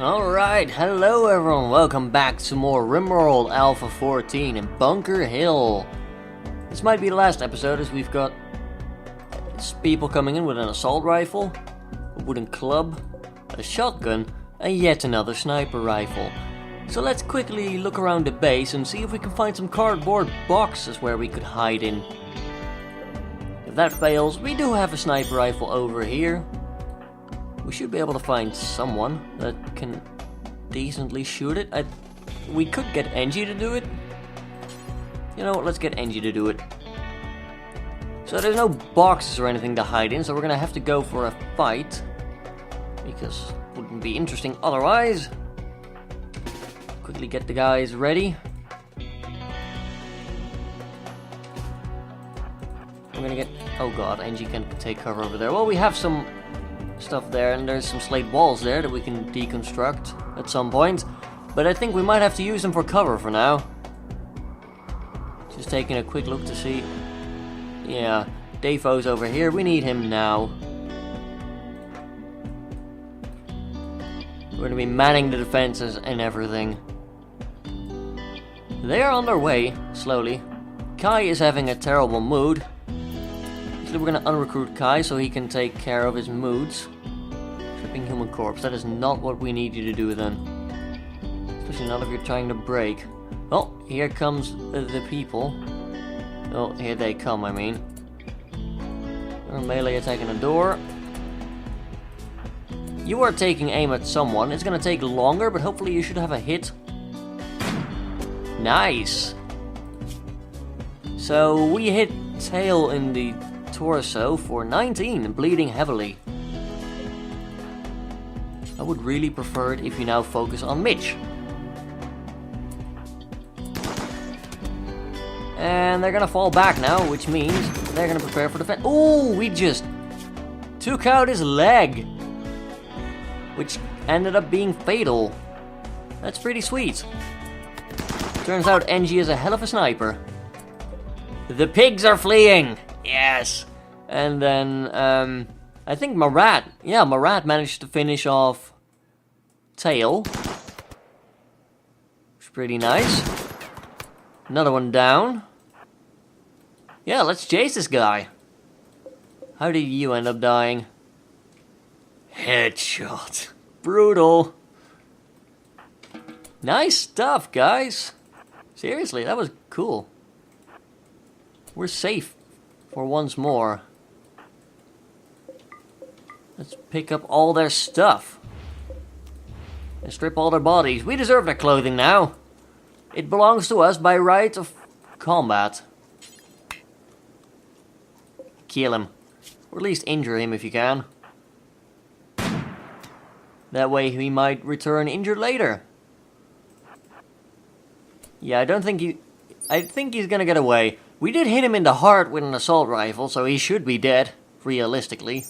Alright, hello everyone, welcome back to more Rimworld Alpha 14 in Bunker Hill. This might be the last episode as we've got people coming in with an assault rifle, a wooden club, a shotgun, and yet another sniper rifle. So let's quickly look around the base and see if we can find some cardboard boxes where we could hide in. If that fails, we do have a sniper rifle over here. We should be able to find someone that can decently shoot it. We could get Engie to do it. You know what, let's get Engie to do it. So there's no boxes or anything to hide in, so we're gonna have to go for a fight. Because it wouldn't be interesting otherwise. Quickly get the guys ready. We're gonna get... Oh god, Engie can take cover over there. Well, we have some stuff there, and there's some slate walls there that we can deconstruct at some point, but I think we might have to use them for cover for now. Just taking a quick look to see. Yeah, Defoe's over here, we need him now. We're gonna be manning the defenses and everything. They are on their way, slowly. Kai is having a terrible mood. We're gonna unrecruit Kai so he can take care of his moods. Tripping human corpse, that is not what we need you to do then. Especially not if you're trying to break. Oh, here comes the people. Oh, here they come, I mean. They're melee attacking the door. You are taking aim at someone. It's gonna take longer, but hopefully you should have a hit. Nice! So we hit tail in the torso for 19 and bleeding heavily. I would really prefer it if you now focus on Mitch. And they're gonna fall back now, which means they're gonna prepare for defense. Oh, we just took out his leg, which ended up being fatal. That's pretty sweet. Turns out Engie is a hell of a sniper. The pigs are fleeing! Yes! And then, I think Marat managed to finish off Tail. Which is pretty nice. Another one down. Yeah, let's chase this guy. How did you end up dying? Headshot. Brutal. Nice stuff, guys. Seriously, that was cool. We're safe for once more. Let's pick up all their stuff. And strip all their bodies. We deserve their clothing now. It belongs to us by right of combat. Kill him. Or at least injure him if you can. That way he might return injured later. Yeah, I think he's gonna get away. We did hit him in the heart with an assault rifle, so he should be dead, realistically.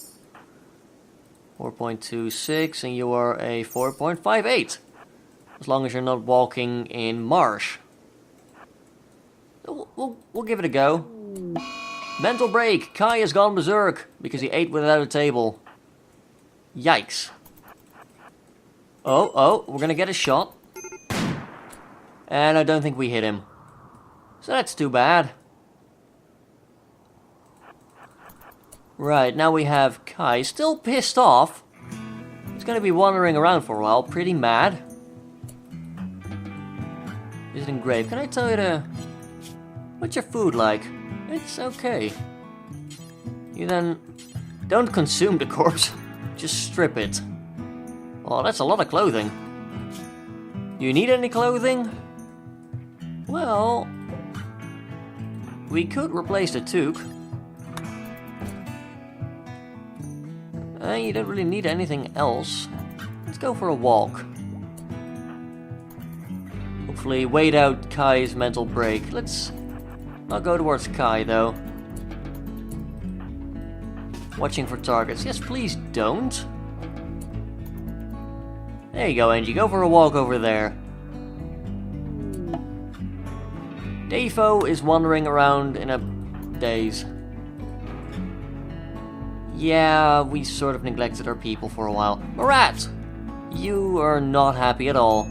4.26, and you are a 4.58. As long as you're not walking in marsh. We'll give it a go. Mental break. Kai has gone berserk because he ate without a table. Yikes. Oh, we're gonna get a shot. And I don't think we hit him. So that's too bad. Right, now we have Kai, still pissed off. He's gonna be wandering around for a while, pretty mad. Visiting grave. Can I tell you what's your food like? It's okay. You then don't consume the corpse, just strip it. Oh, that's a lot of clothing. You need any clothing? Well, we could replace the toque. You don't really need anything else. Let's go for a walk. Hopefully wait out Kai's mental break. Let's not go towards Kai though. Watching for targets. Yes, please don't. There you go, Engie. Go for a walk over there. Defoe is wandering around in a daze. Yeah, we sort of neglected our people for a while. Marat! You are not happy at all.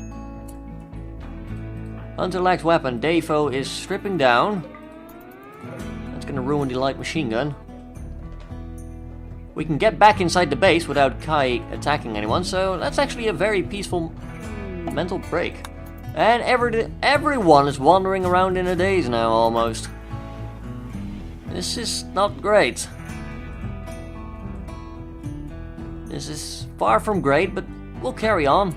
Hunter lacks weapon. Defo is stripping down. That's gonna ruin the light machine gun. We can get back inside the base without Kai attacking anyone, so that's actually a very peaceful mental break. And everyone is wandering around in a daze now, almost. This is not great. This is far from great, but we'll carry on.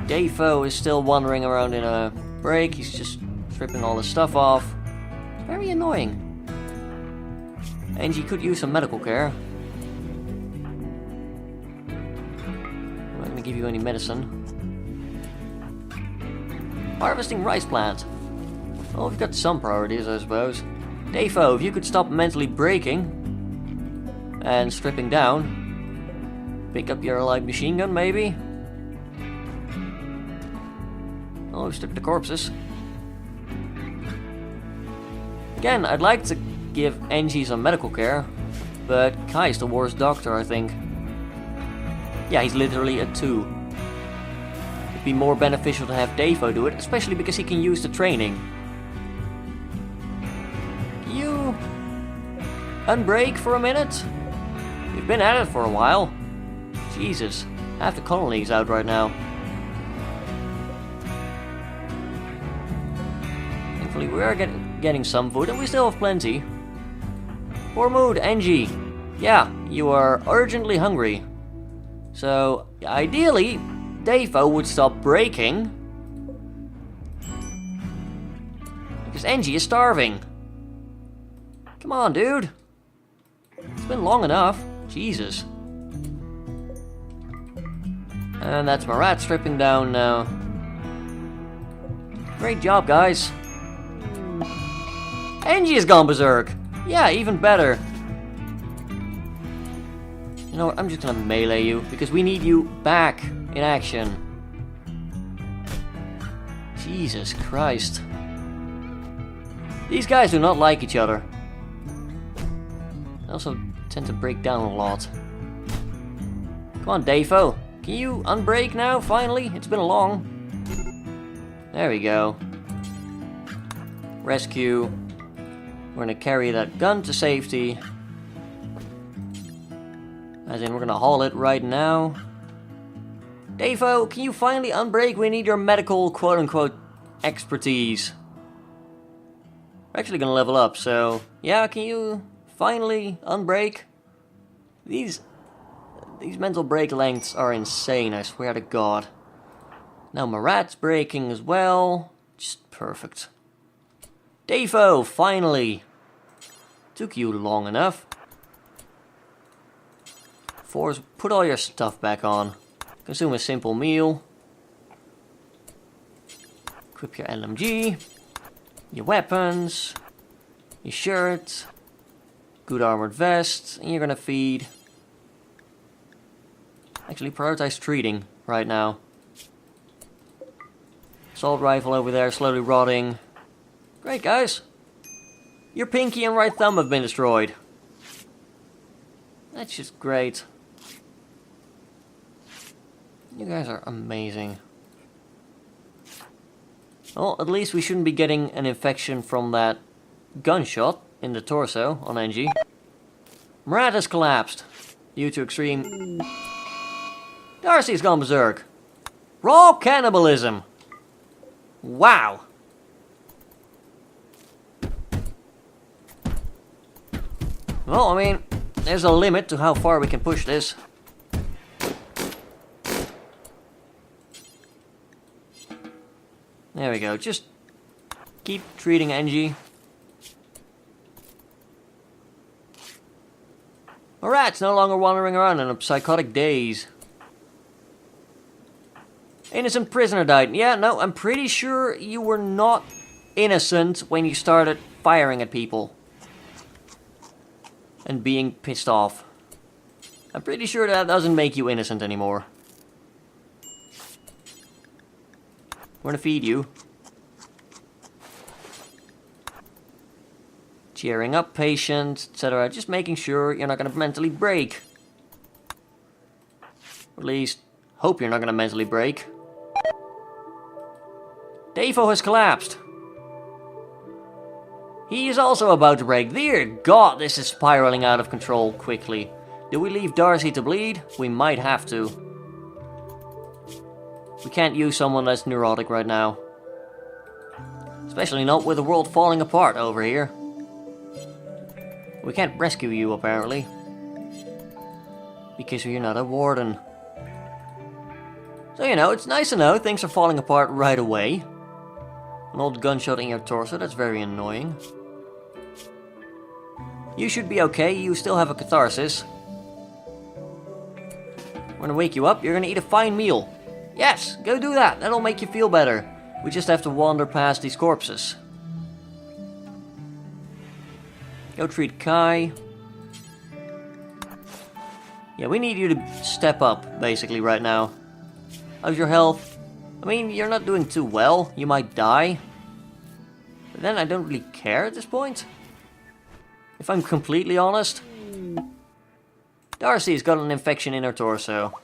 Defo is still wandering around in a break. He's just stripping all the stuff off. Very annoying. Angie could use some medical care. I'm not gonna give you any medicine. Harvesting rice plant. Well, we've got some priorities, I suppose. Defo, if you could stop mentally breaking and stripping down. Pick up your light machine gun, maybe? Oh, we've stripped the corpses. Again, I'd like to give Angie some medical care, but Kai's the worst doctor, I think. Yeah, he's literally a 2. It'd be more beneficial to have Defo do it, especially because he can use the training. Can you unbreak for a minute? You've been at it for a while. Jesus, half the colony's out right now. Thankfully, we are getting some food, and we still have plenty. Poor mood, Angie. Yeah, you are urgently hungry. So, ideally, Defo would stop breaking. Because Angie is starving. Come on, dude. It's been long enough. Jesus. And that's Marat stripping down now. Great job, guys. Angie has gone berserk. Yeah, even better. You know what, I'm just gonna melee you, because we need you back in action. Jesus Christ. These guys do not like each other. They also tend to break down a lot. Come on, Defo. Can you unbreak now, finally? It's been long. There we go. Rescue. We're gonna carry that gun to safety. As in, we're gonna haul it right now. Defo, can you finally unbreak? We need your medical, quote-unquote, expertise. We're actually gonna level up, so... Yeah, can you finally unbreak? These mental break lengths are insane, I swear to God. Now Marat's breaking as well. Just perfect. Defo, finally! Took you long enough. Force, put all your stuff back on. Consume a simple meal. Equip your LMG. Your weapons. Your shirt. Good armored vest. And you're gonna feed. Actually, prioritize treating right now. Assault rifle over there, slowly rotting. Great, guys. Your pinky and right thumb have been destroyed. That's just great. You guys are amazing. Well, at least we shouldn't be getting an infection from that gunshot in the torso on Angie. Marat has collapsed due to extreme... Darcy's gone berserk. Raw cannibalism. Wow. Well, I mean, there's a limit to how far we can push this. There we go, just keep treating Angie. Marat's no longer wandering around in a psychotic daze. Innocent prisoner died. Yeah, no, I'm pretty sure you were not innocent when you started firing at people. And being pissed off. I'm pretty sure that doesn't make you innocent anymore. We're gonna feed you. Cheering up patient, etc. Just making sure you're not gonna mentally break. Or at least, hope you're not gonna mentally break. Defo has collapsed. He is also about to break. Dear God, this is spiraling out of control quickly. Do we leave Darcy to bleed? We might have to. We can't use someone that's neurotic right now. Especially not with the world falling apart over here. We can't rescue you, apparently. Because you're not a warden. So, you know, it's nice to know things are falling apart right away. An old gunshot in your torso, that's very annoying. You should be okay, you still have a catharsis. We're gonna wake you up, you're gonna eat a fine meal. Yes, go do that, that'll make you feel better. We just have to wander past these corpses. Go treat Kai. Yeah, we need you to step up, basically, right now. How's your health? I mean, you're not doing too well. You might die. But then I don't really care at this point. If I'm completely honest. Darcy's got an infection in her torso.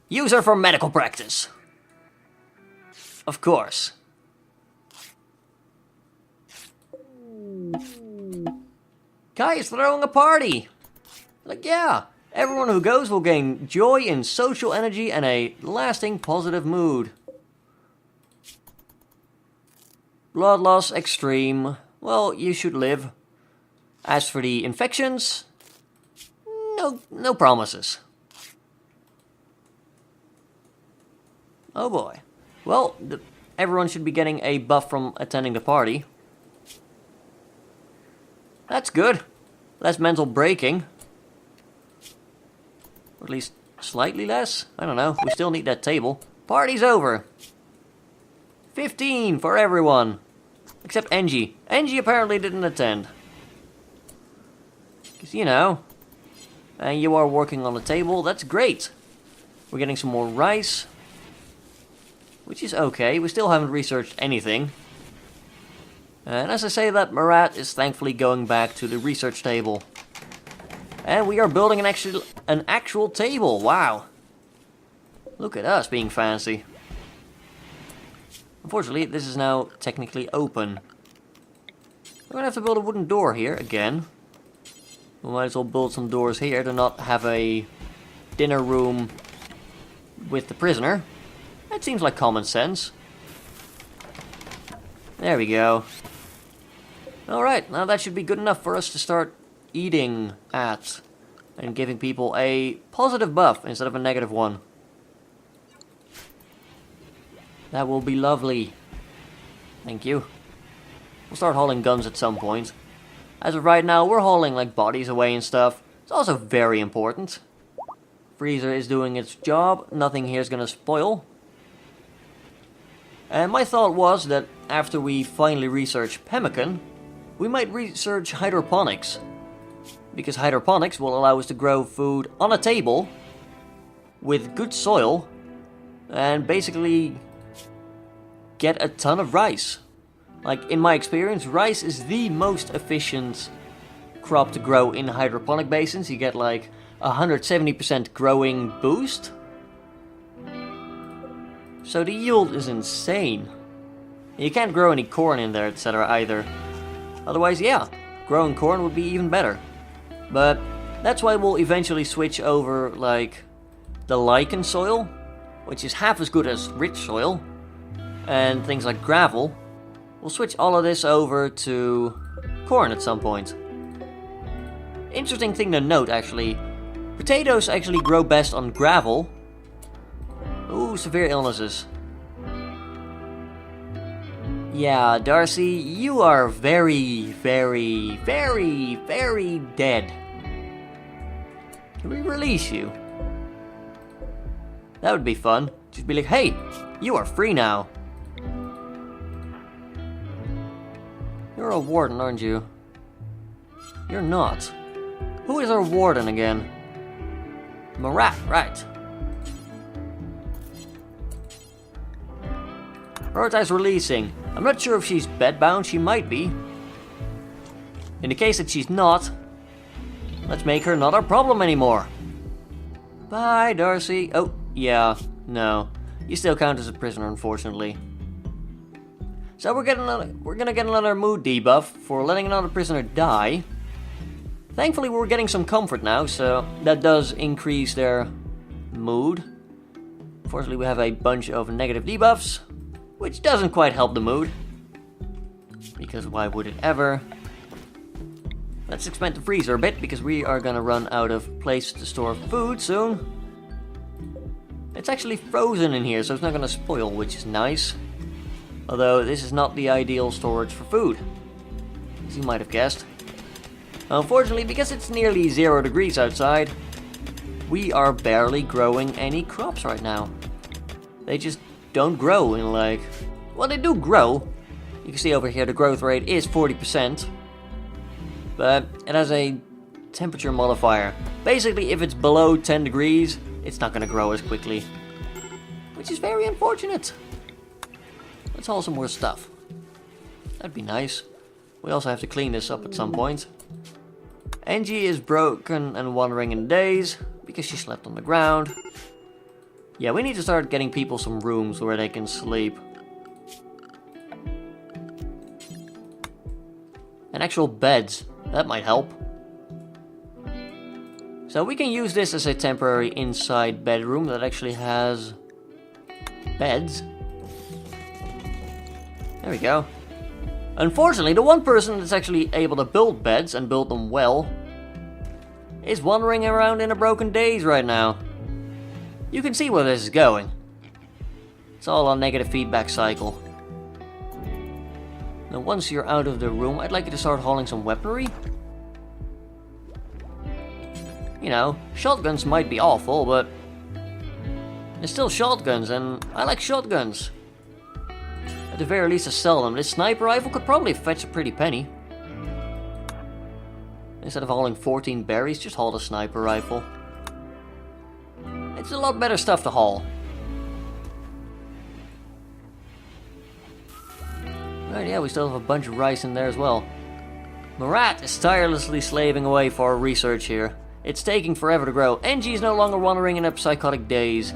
Use her for medical practice. Of course. Kai is throwing a party. Like, yeah. Everyone who goes will gain joy and social energy and a lasting positive mood. Blood loss extreme. Well, you should live. As for the infections, no promises. Oh boy. Well, everyone should be getting a buff from attending the party. That's good. Less mental breaking. Or at least slightly less. I don't know. We still need that table. Party's over. 15 for everyone. Except Engie. Engie apparently didn't attend. Because, you know. And you are working on the table. That's great. We're getting some more rice. Which is okay. We still haven't researched anything. And as I say that, Marat is thankfully going back to the research table. And we are building an actual table. Wow. Look at us being fancy. Unfortunately, this is now technically open. We're going to have to build a wooden door here again. We might as well build some doors here to not have a dinner room with the prisoner. That seems like common sense. There we go. Alright, now that should be good enough for us to start eating at. And giving people a positive buff instead of a negative one. That will be lovely. Thank you. We'll start hauling guns at some point. As of right now, we're hauling like bodies away and stuff. It's also very important. Freezer is doing its job. Nothing here is gonna spoil. And my thought was that after we finally research pemmican, we might research hydroponics. Because hydroponics will allow us to grow food on a table with good soil and basically get a ton of rice. Like, in my experience, rice is the most efficient crop to grow in hydroponic basins. You get like 170% growing boost. So the yield is insane. You can't grow any corn in there, etc. either. Otherwise, yeah, growing corn would be even better. But that's why we'll eventually switch over, like, the lichen soil, which is half as good as rich soil, and things like gravel. We'll switch all of this over to corn at some point. Interesting thing to note, actually. Potatoes actually grow best on gravel. Ooh, severe illnesses. Yeah, Darcy, you are very, very, very, very dead. Can we release you? That would be fun. Just be like, hey, you are free now. You're a warden, aren't you? You're not. Who is our warden again? Marat, right. Prioritize releasing. I'm not sure if she's bedbound, she might be. In the case that she's not, let's make her not our problem anymore. Bye, Darcy. Oh, yeah, no. You still count as a prisoner, unfortunately. So we're gonna get another mood debuff for letting another prisoner die. Thankfully, we're getting some comfort now, so that does increase their mood. Unfortunately, we have a bunch of negative debuffs, which doesn't quite help the mood. Because why would it ever? Let's expand the freezer a bit, because we are gonna run out of place to store food soon. It's actually frozen in here, so it's not gonna spoil, which is nice. Although, this is not the ideal storage for food, as you might have guessed. Unfortunately, because it's nearly 0 degrees outside, we are barely growing any crops right now. They just don't grow in like... Well, they do grow. You can see over here the growth rate is 40%. But it has a temperature modifier. Basically, if it's below 10 degrees, it's not going to grow as quickly. Which is very unfortunate. Let's haul some more stuff. That'd be nice. We also have to clean this up at some point. Angie is broken and wandering in daze because she slept on the ground. Yeah, we need to start getting people some rooms where they can sleep. And actual beds. That might help. So we can use this as a temporary inside bedroom that actually has beds. There we go. Unfortunately, the one person that's actually able to build beds and build them well is wandering around in a broken daze right now. You can see where this is going. It's all a negative feedback cycle. Now once you're out of the room, I'd like you to start hauling some weaponry. You know, shotguns might be awful, but they're still shotguns, and I like shotguns. At the very least, to sell them. This sniper rifle could probably fetch a pretty penny. Instead of hauling 14 berries, just haul the sniper rifle. It's a lot better stuff to haul. Right, yeah, we still have a bunch of rice in there as well. Marat is tirelessly slaving away for our research here. It's taking forever to grow. NG is no longer wandering in a psychotic daze.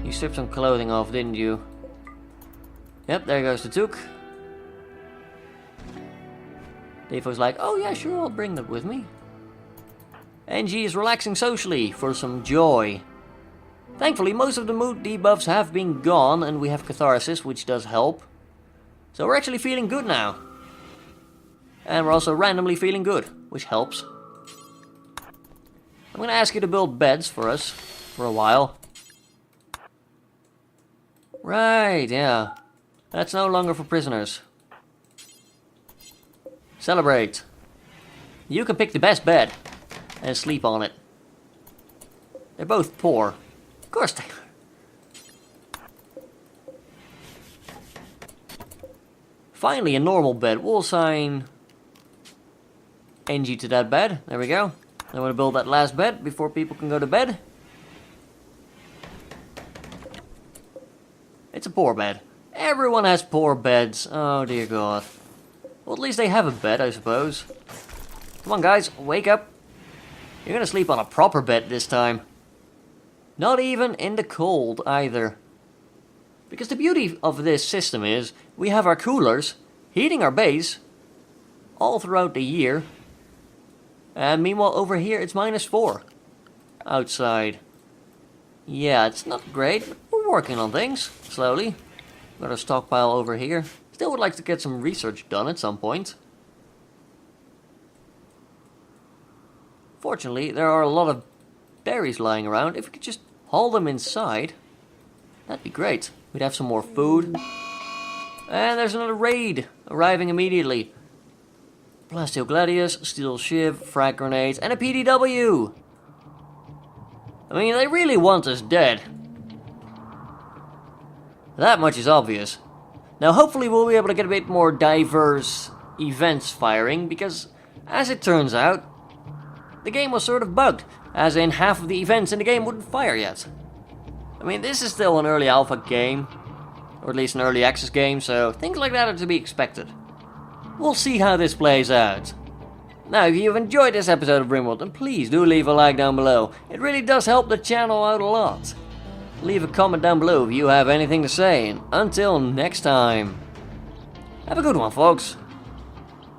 You stripped some clothing off, didn't you? Yep, there goes the toque. Defo's like, oh yeah, sure, I'll bring that with me. NG is relaxing socially for some joy. Thankfully, most of the mood debuffs have been gone, and we have catharsis, which does help. So we're actually feeling good now. And we're also randomly feeling good, which helps. I'm gonna ask you to build beds for us, for a while. Right, yeah. That's no longer for prisoners. Celebrate. You can pick the best bed and sleep on it. They're both poor. Of course they are. Finally, a normal bed. We'll assign NG to that bed. There we go. I'm going to build that last bed before people can go to bed. It's a poor bed. Everyone has poor beds. Oh dear God. Well, at least they have a bed, I suppose. Come on, guys. Wake up. You're going to sleep on a proper bed this time. Not even in the cold, either. Because the beauty of this system is, we have our coolers heating our base all throughout the year. And meanwhile, over here, it's -4 outside. Yeah, it's not great, but we're working on things, slowly. Got a stockpile over here. Still would like to get some research done at some point. Fortunately, there are a lot of berries lying around. If we could just haul them inside, that'd be great. We'd have some more food. And there's another raid arriving immediately. Plasteel Gladius, Steel Shiv, Frag Grenades, and a PDW! I mean, they really want us dead. That much is obvious. Now hopefully we'll be able to get a bit more diverse events firing, because as it turns out, the game was sort of bugged, as in half of the events in the game wouldn't fire yet. I mean, this is still an early alpha game, or at least an early access game, so things like that are to be expected. We'll see how this plays out. Now, if you've enjoyed this episode of Rimworld, then please do leave a like down below. It really does help the channel out a lot. Leave a comment down below if you have anything to say, and until next time, have a good one, folks.